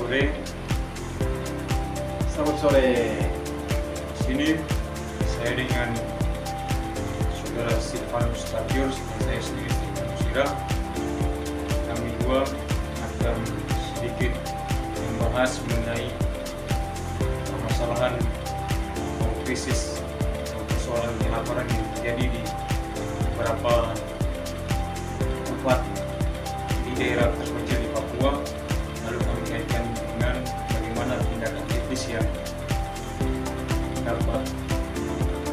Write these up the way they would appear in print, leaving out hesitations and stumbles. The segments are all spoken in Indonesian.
sore. Selamat sore. Di sini saya dengan saudara Silvanus Tatius dan saya sendiri Silvanus Ira. Kami dua akan sedikit membahas mengenai permasalahan atau krisis atau persoalan kelaparan yang terjadi di beberapa tempat di daerah terpencil di Papua. Lalu kami kaitkan dengan bagaimana tindakan etis yang dapat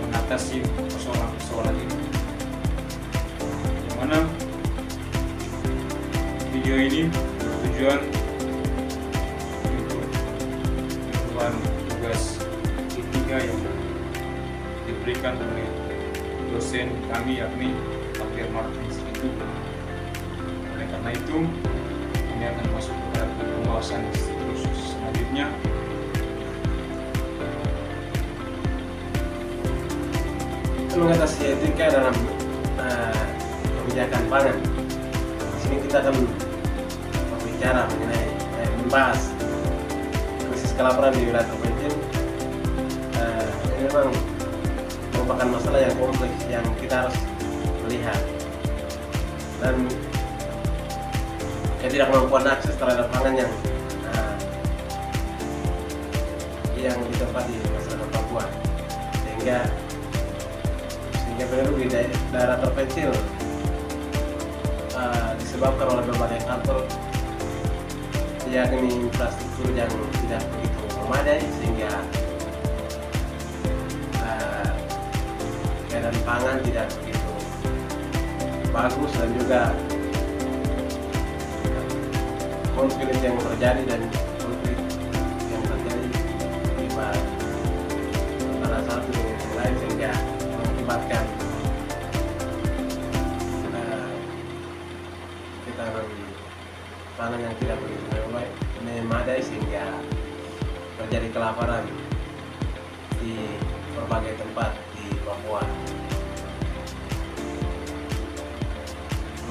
mengatasi persoalan ini. Yang mana video ini bertujuan untuk melakukan tugas ketiga yang diberikan oleh dosen kami, yakni Pak Martins itu. Oleh karena itu, kami akan masuk kepada pembahasan khusus selanjutnya. Mengatasi etika dalam kebijakan pangan. Di sini kita akan berbicara mengenai membahas krisis kelaparan di wilayah terpencil. Ini memang merupakan masalah yang kompleks yang kita harus melihat, dan ketidakmampuan akses terhadap pangan yang ditempati masyarakat Papua, sehingga penduduk di daerah terpencil disebabkan oleh berbagai faktor, yakni infrastruktur yang tidak begitu memadai, sehingga keadaan pangan tidak begitu bagus, dan juga konflik yang terjadi di salah satu dengan yang lain, sehingga mengakibatkan ketahanan pangan yang tidak begitu memadai, sehingga terjadi kelaparan di berbagai tempat di Papua.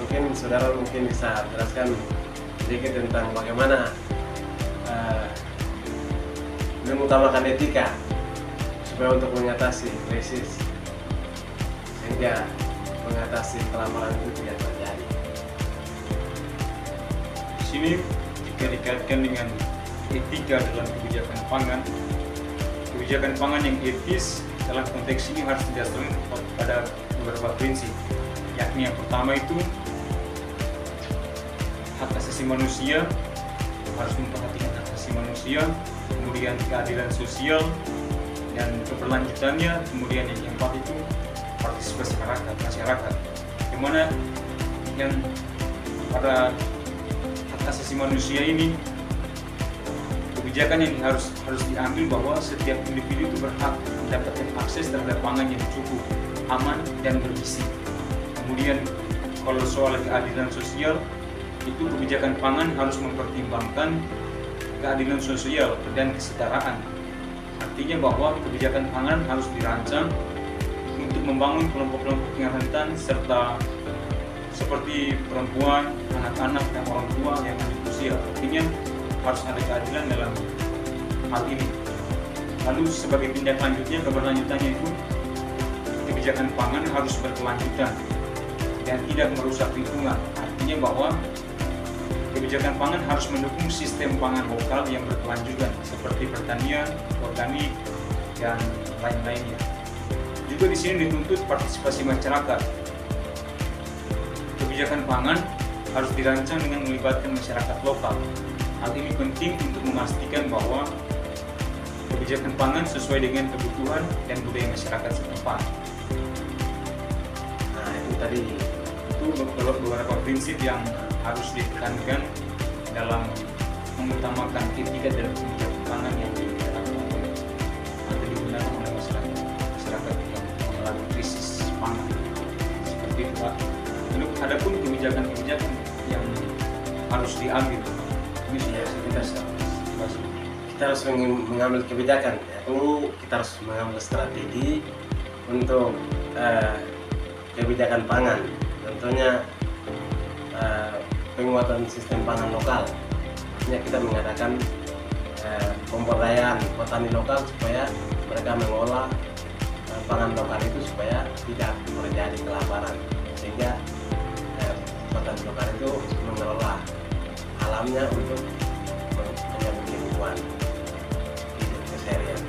Mungkin saudara bisa jelaskan sedikit tentang bagaimana mengutamakan etika supaya untuk mengatasi krisis, sehingga mengatasi kelaparan itu tidak terjadi. Di sini jika dikaitkan dengan etika dalam kebijakan pangan yang etis dalam konteks ini harus didasarkan pada beberapa prinsip, yakni yang pertama itu hak asasi manusia, harus memperhatikan hak asasi manusia, kemudian keadilan sosial dan keberlanjutannya, kemudian yang keempat itu partisipasi masyarakat, yang mana yang pada hak asasi manusia ini kebijakan yang harus diambil bahwa setiap individu itu berhak mendapatkan akses terhadap pangan yang cukup, aman dan bergizi. Kemudian kalau soal keadilan sosial, itu kebijakan pangan harus mempertimbangkan keadilan sosial dan kesetaraan. Artinya bahwa kebijakan pangan harus dirancang untuk membangun kelompok-kelompok yang rentan, serta seperti perempuan, anak-anak, dan orang tua yang lanjut usia. Artinya harus ada keadilan dalam hal ini. Lalu sebagai tindak lanjutnya, keberlanjutannya itu kebijakan pangan harus berkelanjutan dan tidak merusak lingkungan. Artinya bahwa kebijakan pangan harus mendukung sistem pangan lokal yang berkelanjutan seperti pertanian, organik, dan lain-lainnya. Juga di sini dituntut partisipasi masyarakat. Kebijakan pangan harus dirancang dengan melibatkan masyarakat lokal. Hal ini penting untuk memastikan bahwa kebijakan pangan sesuai dengan kebutuhan dan budaya masyarakat setempat. Nah, itu tadi beberapa prinsip yang harus ditekankan dalam mengutamakan etika dalam kebijakan pangan yang diterapkan oleh atau digunakan oleh masyarakat yang mengalami krisis pangan seperti itu, Pak. Lalu adapun kebijakan-kebijakan yang harus diambil, ini sudah kita harus mengambil kebijakan, kita harus mengambil strategi untuk kebijakan pangan. Tentunya penguatan sistem pangan lokal, artinya kita mengadakan pemberdayaan petani lokal supaya mereka mengolah pangan lokal itu supaya tidak terjadi kelaparan, sehingga petani lokal itu mengelola alamnya untuk menyambung kehidupan hidup keseharian.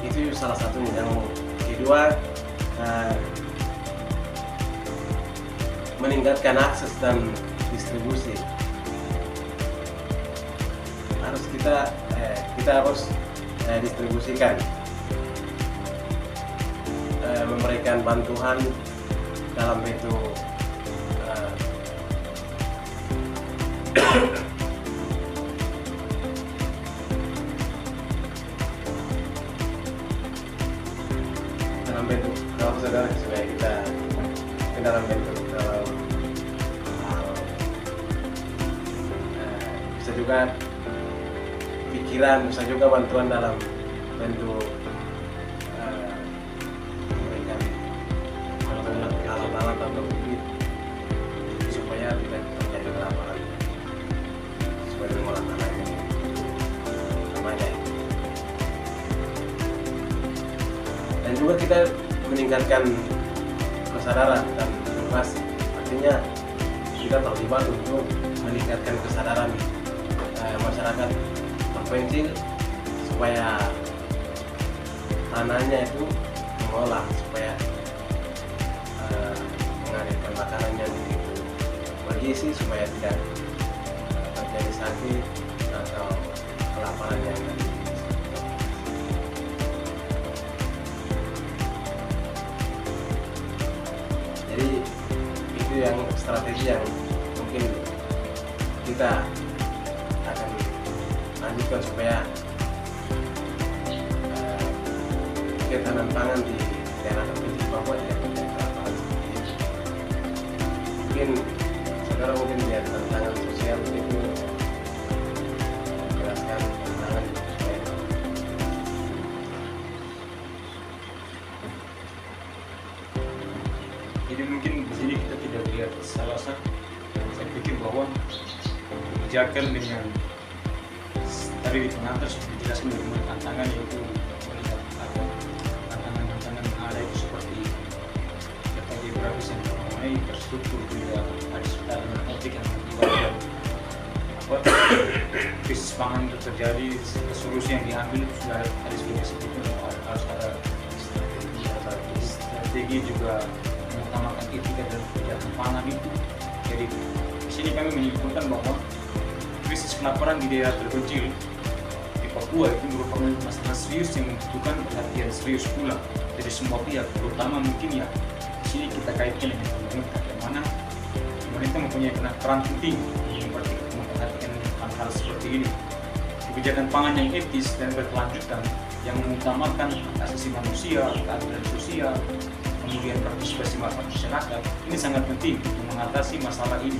Itu salah satunya. Yang kedua, meningkatkan akses dan distribusi. Harus kita harus distribusikan, memberikan bantuan dalam bentuk kalau saudara supaya kita dalam bentuk bisa juga pikiran, bisa juga bantuan dalam bentuk memberikan alat-alat atau bibit supaya tidak terjadi kelaparan, supaya mengolah tanah ini namanya. Dan juga kita meningkatkan kesadaran dan edukasi, artinya kita terlibat untuk meningkatkan kesadaran masyarakat terpencil supaya tanahnya itu mengolah, supaya menghadirkan makanan yang bergizi, supaya tidak terjadi sakit atau kelaparan yang ada. Jadi itu yang strategi yang mungkin kita akan lanjutkan supaya ketahanan pangan di daerah terpencil Papua tidak terjadi kelaparan seperti itu. Mungkin saudara lihat tantangan sosial itu, menjelaskan tantangan supaya jadi mungkin di sini kita tidak lihat salah satu. Saya pikir bahwa kebijakan dengan tadi di pengantar sudah dijelaskan bagaimana tantangan, yaitu tantangan yang ada itu seperti data geografis yang terlalu terstruktur, juga ada sekitar politik yang mengakibatkan krisis pangan itu terjadi. Solusi yang diambil sudah ada sebagai sebetulnya harus ada strategi juga mengutamakan etika dan kebijakan pangan itu. Jadi di sini kami menyimpulkan bahwa krisis kelaparan di daerah terpencil di Papua itu merupakan masalah serius yang membutuhkan perhatian serius pula dari semua pihak, terutama mungkin ya di sini kita kaitkan dengan pemerintah, bagaimana pemerintah mempunyai peran penting yang memperhatikan hal-hal seperti ini. Kebijakan pangan yang etis dan berkelanjutan yang mengutamakan hak asasi manusia, keadilan sosial, kemudian partisipasi masyarakat, ini sangat penting untuk mengatasi masalah ini.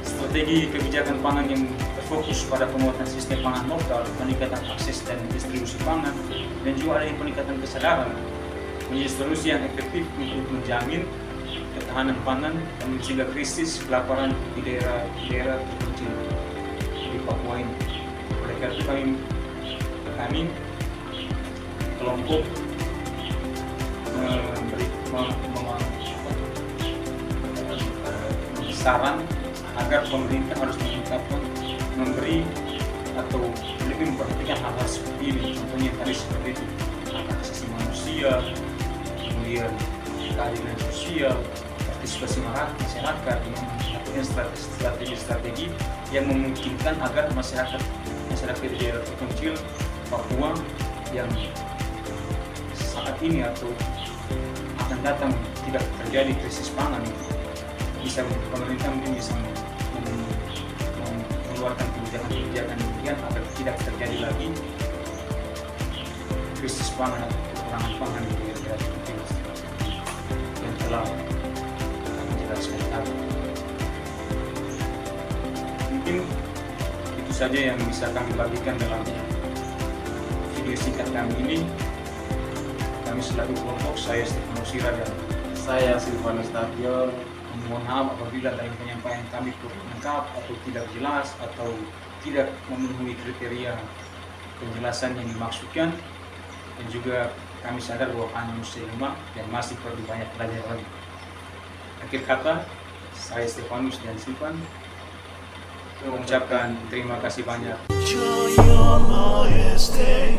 Strategi kebijakan pangan yang berfokus pada penguatan sistem pangan lokal, peningkatan akses dan distribusi pangan, dan juga adanya peningkatan kesadaran menjadi solusi yang efektif untuk menjamin ketahanan pangan dan mencegah krisis kelaparan di daerah terpencil di Papua ini. Oleh karena itu kami kelompok saran agar pemerintah harus memberi atau lebih memperhatikan hal-hal seperti ini. Contohnya tadi seperti itu, hak asasi manusia, kemudian keadilan sosial, partisipasi masyarakat, melakukan strategi-strategi yang memungkinkan agar masyarakat di daerah terpencil Papua yang saat ini atau akan datang tidak terjadi krisis pangan, bisa pemerintah mungkin bisa mengeluarkan kebijakan demikian agar tidak terjadi lagi krisis pangan atau kekurangan pangan di daerah terpencil yang telah menjelaskan tadi. Mungkin itu saja yang bisa kami bagikan dalam video singkat kami ini. Kami selaku kelompok, saya Stefano Sira dan saya Silvanus Tapior Mohon maaf apabila dalam penyampaian kami kurang lengkap atau tidak jelas atau tidak memenuhi kriteria penjelasan yang dimaksudkan, dan juga kami sadar bahwa hanya manusia lemah dan masih perlu banyak belajar lagi. Akhir kata, saya Stefanus dan Silvan mengucapkan terima kasih banyak. Your majesty,